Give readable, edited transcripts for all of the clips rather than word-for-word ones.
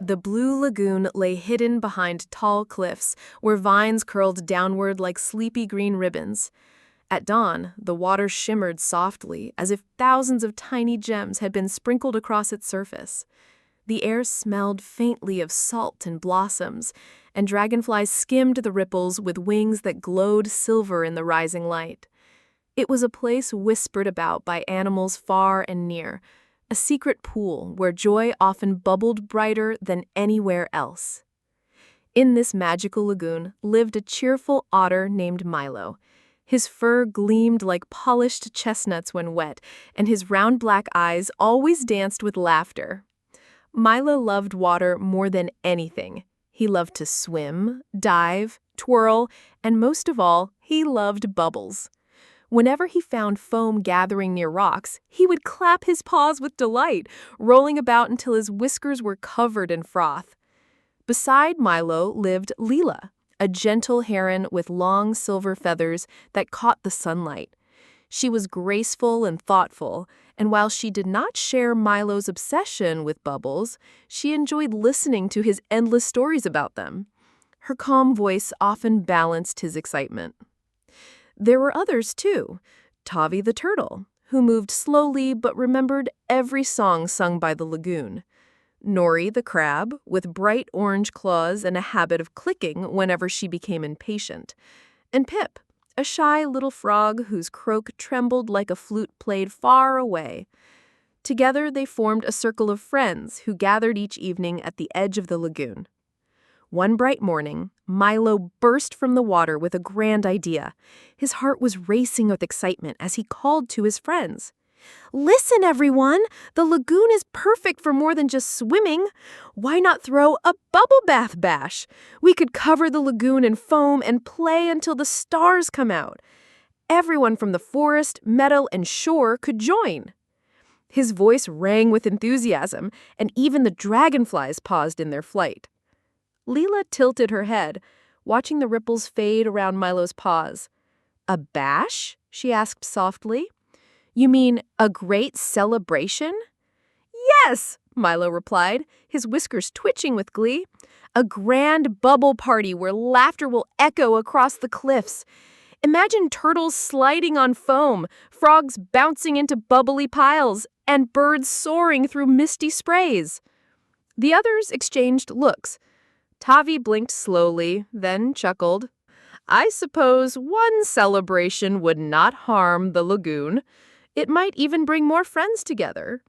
The blue lagoon lay hidden behind tall cliffs where vines curled downward like sleepy green ribbons. At dawn, the water shimmered softly as if thousands of tiny gems had been sprinkled across its surface. The air smelled faintly of salt and blossoms, and dragonflies skimmed the ripples with wings that glowed silver in the rising light. It was a place whispered about by animals far and near, a secret pool where joy often bubbled brighter than anywhere else. In this magical lagoon lived a cheerful otter named Milo. His fur gleamed like polished chestnuts when wet, and his round black eyes always danced with laughter. Milo loved water more than anything. He loved to swim, dive, twirl, and most of all, he loved bubbles. Whenever he found foam gathering near rocks, he would clap his paws with delight, rolling about until his whiskers were covered in froth. Beside Milo lived Lila, a gentle heron with long silver feathers that caught the sunlight. She was graceful and thoughtful, and while she did not share Milo's obsession with bubbles, she enjoyed listening to his endless stories about them. Her calm voice often balanced his excitement. There were others, too. Tavi the turtle, who moved slowly but remembered every song sung by the lagoon. Nori the crab, with bright orange claws and a habit of clicking whenever she became impatient. And Pip, a shy little frog whose croak trembled like a flute played far away. Together they formed a circle of friends who gathered each evening at the edge of the lagoon. One bright morning, Milo burst from the water with a grand idea. His heart was racing with excitement as he called to his friends. "Listen, everyone! The lagoon is perfect for more than just swimming. Why not throw a bubble bath bash? We could cover the lagoon in foam and play until the stars come out. Everyone from the forest, meadow, and shore could join." His voice rang with enthusiasm, and even the dragonflies paused in their flight. Lila tilted her head, watching the ripples fade around Milo's paws. "A bash?" she asked softly. "You mean a great celebration?" "Yes," Milo replied, his whiskers twitching with glee. "A grand bubble party where laughter will echo across the cliffs. Imagine turtles sliding on foam, frogs bouncing into bubbly piles, and birds soaring through misty sprays." The others exchanged looks. Tavi blinked slowly, then chuckled. "I suppose one celebration would not harm the lagoon. It might even bring more friends together."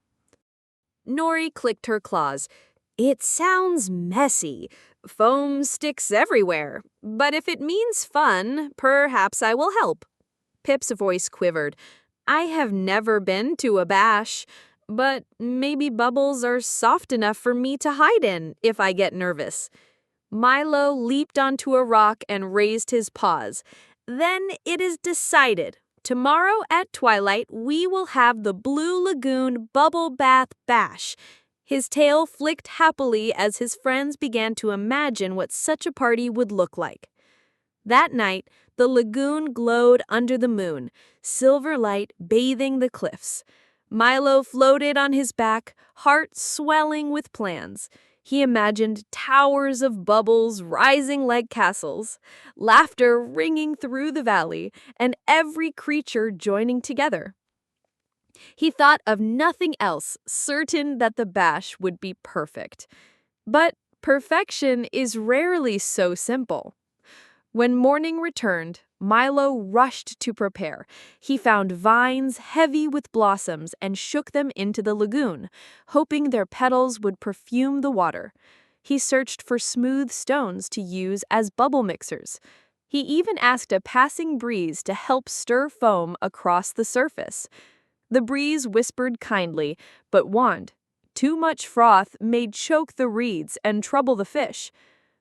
Nori clicked her claws. "It sounds messy. Foam sticks everywhere. But if it means fun, perhaps I will help." Pip's voice quivered. "I have never been to a bash, but maybe bubbles are soft enough for me to hide in if I get nervous." Milo leaped onto a rock and raised his paws. "Then it is decided. Tomorrow at twilight, we will have the Blue Lagoon Bubble Bath Bash." His tail flicked happily as his friends began to imagine what such a party would look like. That night, the lagoon glowed under the moon, silver light bathing the cliffs. Milo floated on his back, heart swelling with plans. He imagined towers of bubbles rising like castles, laughter ringing through the valley, and every creature joining together. He thought of nothing else, certain that the bash would be perfect. But perfection is rarely so simple. When morning returned, Milo rushed to prepare. He found vines heavy with blossoms and shook them into the lagoon, hoping their petals would perfume the water. He searched for smooth stones to use as bubble mixers. He even asked a passing breeze to help stir foam across the surface. The breeze whispered kindly, but warned. Too much froth may choke the reeds and trouble the fish.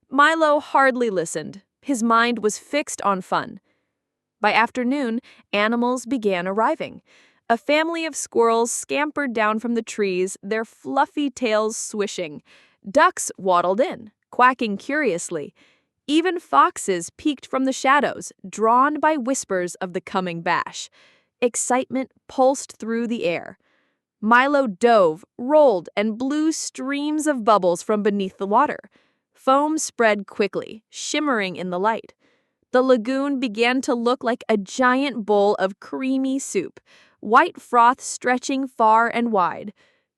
Milo hardly listened. His mind was fixed on fun. By afternoon, animals began arriving. A family of squirrels scampered down from the trees, their fluffy tails swishing. Ducks waddled in, quacking curiously. Even foxes peeked from the shadows, drawn by whispers of the coming bash. Excitement pulsed through the air. Milo dove, rolled, and blew streams of bubbles from beneath the water. Foam spread quickly, shimmering in the light. The lagoon began to look like a giant bowl of creamy soup, white froth stretching far and wide.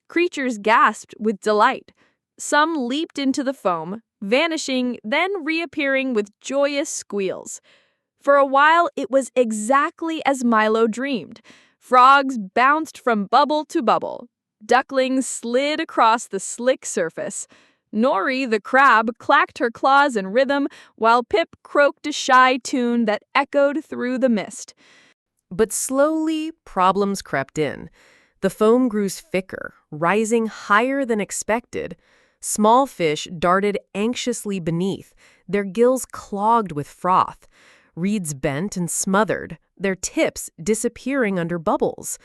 Creatures gasped with delight. Some leaped into the foam, vanishing, then reappearing with joyous squeals. For a while, it was exactly as Milo dreamed. Frogs bounced from bubble to bubble. Ducklings slid across the slick surface. Nori the crab clacked her claws in rhythm, while Pip croaked a shy tune that echoed through the mist. But slowly, problems crept in. The foam grew thicker, rising higher than expected. Small fish darted anxiously beneath, their gills clogged with froth. Reeds bent and smothered, their tips disappearing under bubbles.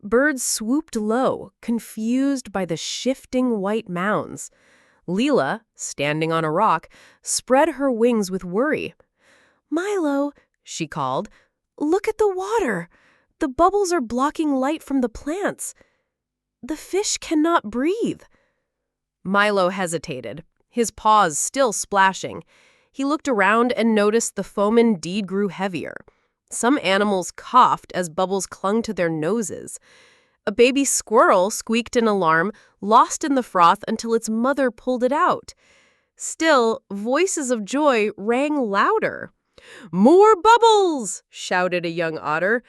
Birds swooped low, confused by the shifting white mounds. Lila, standing on a rock, spread her wings with worry. "Milo," she called, "look at the water. The bubbles are blocking light from the plants. The fish cannot breathe." Milo hesitated, his paws still splashing. He looked around and noticed the foam indeed grew heavier. Some animals coughed as bubbles clung to their noses. A baby squirrel squeaked in alarm, lost in the froth until its mother pulled it out. Still, voices of joy rang louder. "More bubbles!" shouted a young otter.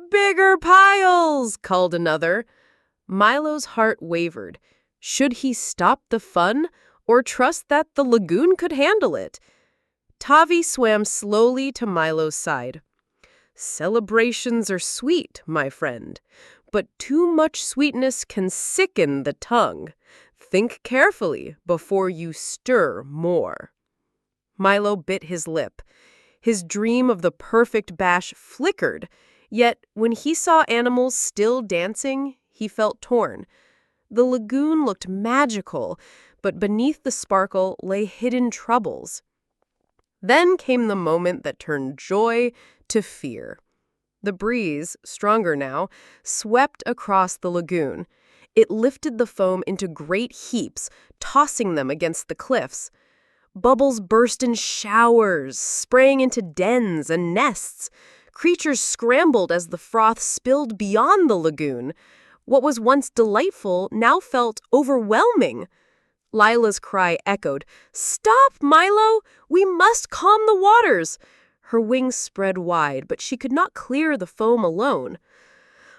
"Bigger piles!" called another. Milo's heart wavered. Should he stop the fun or trust that the lagoon could handle it? Tavi swam slowly to Milo's side. "Celebrations are sweet, my friend, but too much sweetness can sicken the tongue. Think carefully before you stir more." Milo bit his lip. His dream of the perfect bash flickered, yet when he saw animals still dancing, he felt torn. The lagoon looked magical, but beneath the sparkle lay hidden troubles. Then came the moment that turned joy to fear. The breeze, stronger now, swept across the lagoon. It lifted the foam into great heaps, tossing them against the cliffs. Bubbles burst in showers, spraying into dens and nests. Creatures scrambled as the froth spilled beyond the lagoon. What was once delightful now felt overwhelming. Lila's cry echoed, "Stop, Milo! We must calm the waters!" Her wings spread wide, but she could not clear the foam alone.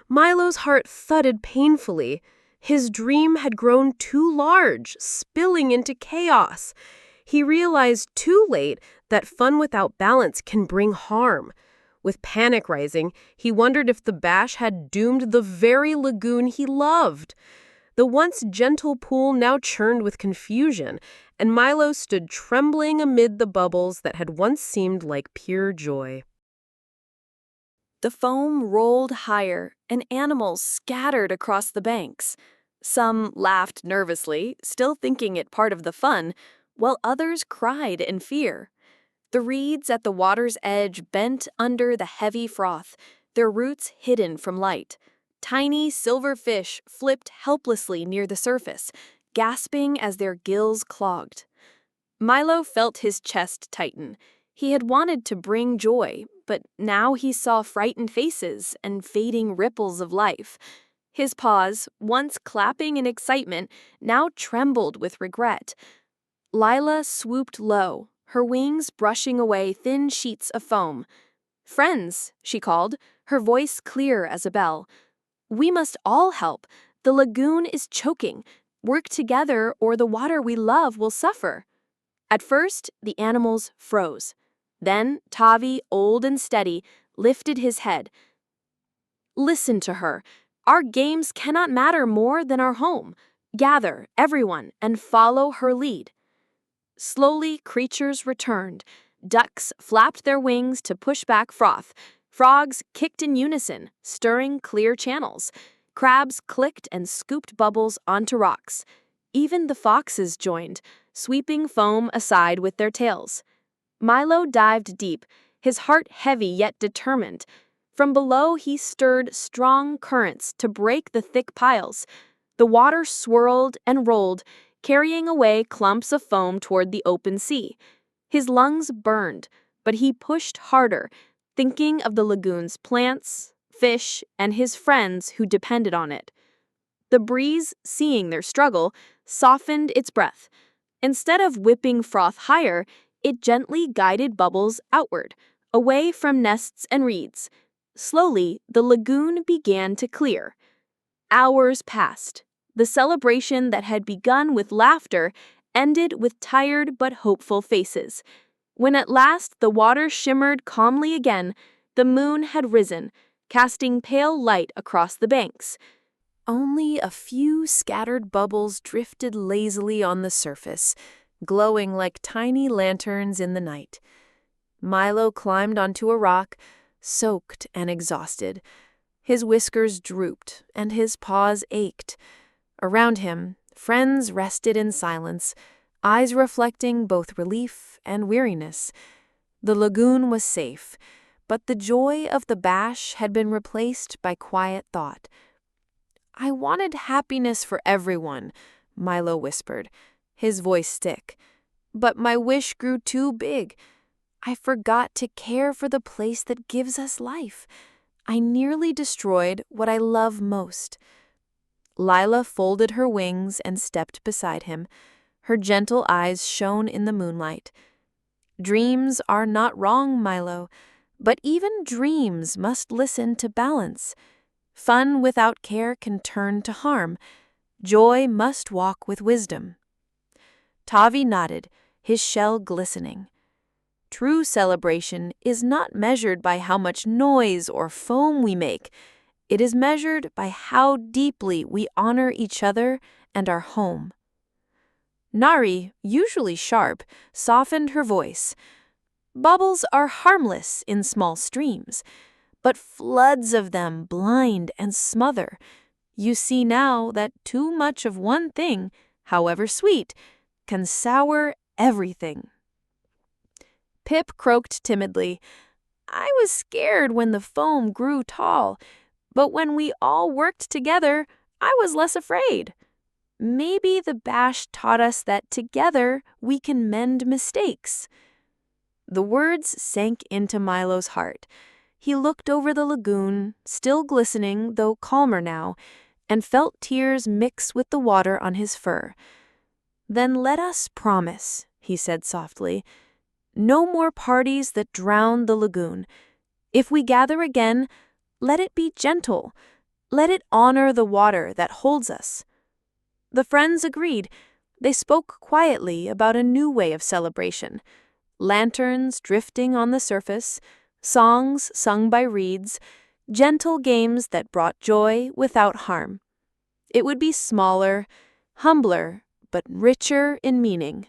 Milo's heart thudded painfully. His dream had grown too large, spilling into chaos. He realized too late that fun without balance can bring harm. With panic rising, he wondered if the bash had doomed the very lagoon he loved. The once gentle pool now churned with confusion, and Milo stood trembling amid the bubbles that had once seemed like pure joy. The foam rolled higher, and animals scattered across the banks. Some laughed nervously, still thinking it part of the fun, while others cried in fear. The reeds at the water's edge bent under the heavy froth, their roots hidden from light. Tiny silver fish flipped helplessly near the surface, gasping as their gills clogged. Milo felt his chest tighten. He had wanted to bring joy, but now he saw frightened faces and fading ripples of life. His paws, once clapping in excitement, now trembled with regret. Lila swooped low, her wings brushing away thin sheets of foam. "Friends," she called, her voice clear as a bell. "We must all help. The lagoon is choking. Work together or the water we love will suffer." At first, the animals froze. Then Tavi, old and steady, lifted his head. "Listen to her. Our games cannot matter more than our home. Gather, everyone, and follow her lead." Slowly, creatures returned. Ducks flapped their wings to push back froth. Frogs kicked in unison, stirring clear channels. Crabs clicked and scooped bubbles onto rocks. Even the foxes joined, sweeping foam aside with their tails. Milo dived deep, his heart heavy yet determined. From below he stirred strong currents to break the thick piles. The water swirled and rolled, carrying away clumps of foam toward the open sea. His lungs burned, but he pushed harder, thinking of the lagoon's plants, fish, and his friends who depended on it. The breeze, seeing their struggle, softened its breath. Instead of whipping froth higher, it gently guided bubbles outward, away from nests and reeds. Slowly, the lagoon began to clear. Hours passed. The celebration that had begun with laughter ended with tired but hopeful faces. When at last the water shimmered calmly again, the moon had risen, casting pale light across the banks. Only a few scattered bubbles drifted lazily on the surface, glowing like tiny lanterns in the night. Milo climbed onto a rock, soaked and exhausted. His whiskers drooped, and his paws ached. Around him, friends rested in silence, eyes reflecting both relief and weariness. The lagoon was safe, but the joy of the bash had been replaced by quiet thought. "I wanted happiness for everyone," Milo whispered, his voice thick. "But my wish grew too big. I forgot to care for the place that gives us life. I nearly destroyed what I love most." Lila folded her wings and stepped beside him. Her gentle eyes shone in the moonlight. "Dreams are not wrong, Milo, but even dreams must listen to balance. Fun without care can turn to harm. Joy must walk with wisdom." Tavi nodded, his shell glistening. "True celebration is not measured by how much noise or foam we make. It is measured by how deeply we honor each other and our home." Nari, usually sharp, softened her voice. "Bubbles are harmless in small streams, but floods of them blind and smother. You see now that too much of one thing, however sweet, can sour everything." Pip croaked timidly. "I was scared when the foam grew tall, but when we all worked together, I was less afraid. Maybe the bash taught us that together we can mend mistakes." The words sank into Milo's heart. He looked over the lagoon, still glistening, though calmer now, and felt tears mix with the water on his fur. "Then let us promise," he said softly, "no more parties that drown the lagoon. If we gather again, let it be gentle. Let it honor the water that holds us." The friends agreed. They spoke quietly about a new way of celebration. Lanterns drifting on the surface, songs sung by reeds, gentle games that brought joy without harm. It would be smaller, humbler, but richer in meaning.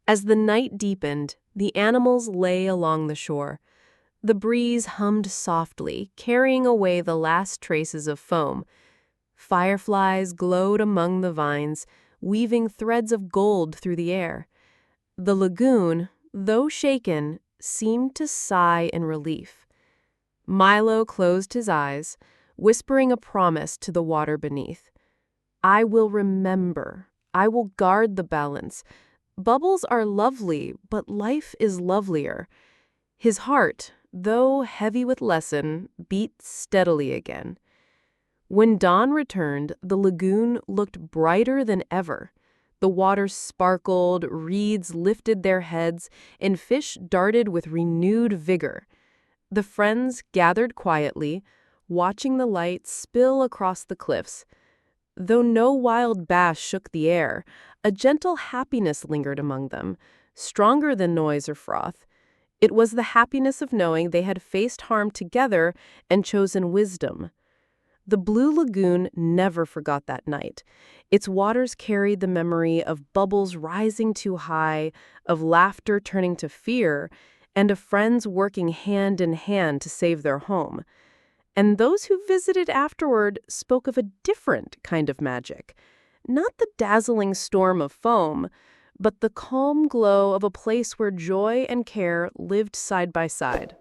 As the night deepened, the animals lay along the shore. The breeze hummed softly, carrying away the last traces of foam. Fireflies glowed among the vines, weaving threads of gold through the air. The lagoon, though shaken, seemed to sigh in relief. Milo closed his eyes, whispering a promise to the water beneath. "I will remember. I will guard the balance. Bubbles are lovely, but life is lovelier." His heart, though heavy with lesson, beat steadily again. When dawn returned, the lagoon looked brighter than ever. The water sparkled, reeds lifted their heads, and fish darted with renewed vigor. The friends gathered quietly, watching the light spill across the cliffs. Though no wild bash shook the air, a gentle happiness lingered among them, stronger than noise or froth. It was the happiness of knowing they had faced harm together and chosen wisdom. The Blue Lagoon never forgot that night. Its waters carried the memory of bubbles rising too high, of laughter turning to fear, and of friends working hand in hand to save their home. And those who visited afterward spoke of a different kind of magic. Not the dazzling storm of foam, but the calm glow of a place where joy and care lived side by side.